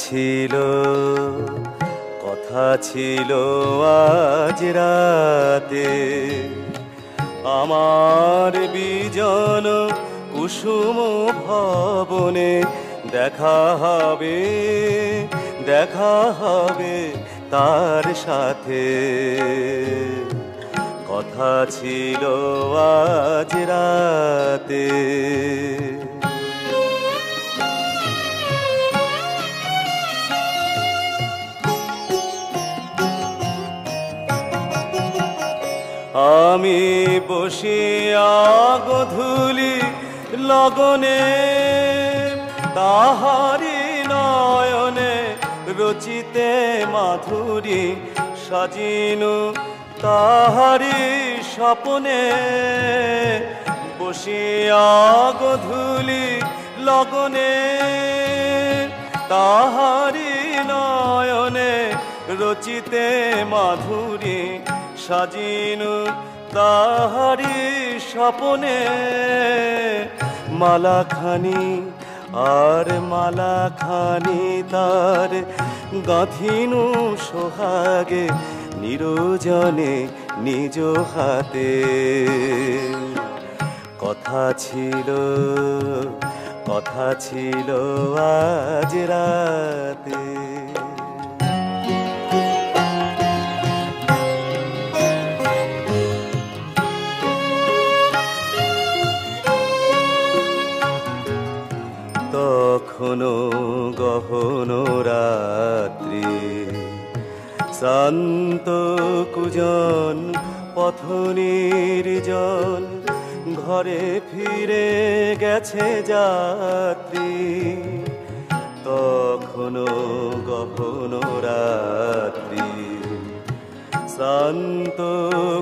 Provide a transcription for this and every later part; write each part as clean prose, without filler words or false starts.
ছিল কথা ছিল আজ রাতে আমার বিজন কুসুম ভবনে দেখা হবে তার সাথে কথা ছিল আজ রাতে আমি বসিয়া গধূলি লগনে তাহারি নয়নে রচিতে মাধুরী সাজিনু তাহারি স্বপ্নে বসিয়া গধূলি লগনে তাহারি নয়নে রচিতে মাধুরী সাজিনু তাহারি স্বপ্নে মালাখানি আর মালাখানি তার গাঁথিনু সোহাগে নিরজনে নিজ হাতে কথা ছিল আজ রাতে তখনো গহন রাত্রি শান্ত কুজন পথ নির্জন ঘরে ফিরে গেছে যাত্রী তখনো গহন রাত্রি শান্ত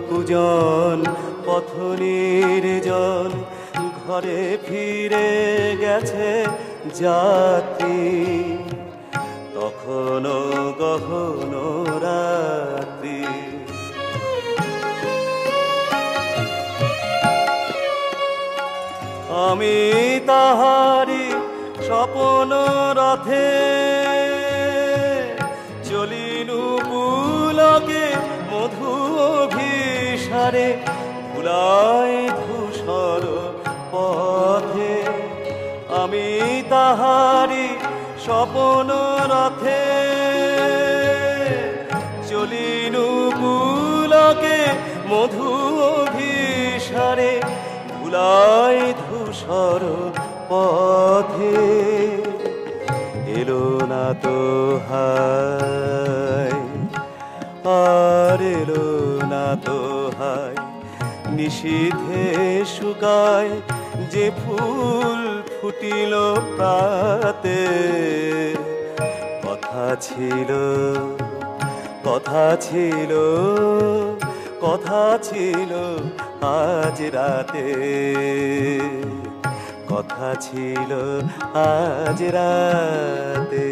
কুজন পথ নির্জন ঘরে ফিরে গেছে যাত্রী তখনো গহন রাত্রি আমি তাহারি স্বপ্ন রথে চলিনু পুলকে মধু অভিসারে ভুলাই ধূসর পথে আমি তাহারি স্বপ্ন রথে চলিনু পুলকে মধু অভিসারে ভুলাই ধূসর পথে এলো না তো হায় আর এলো না তো হায় নিশীথে শুকায় যে ফুল ফুটিল প্রাতে কথা ছিল আজ রাতে কথা ছিল আজ রাতে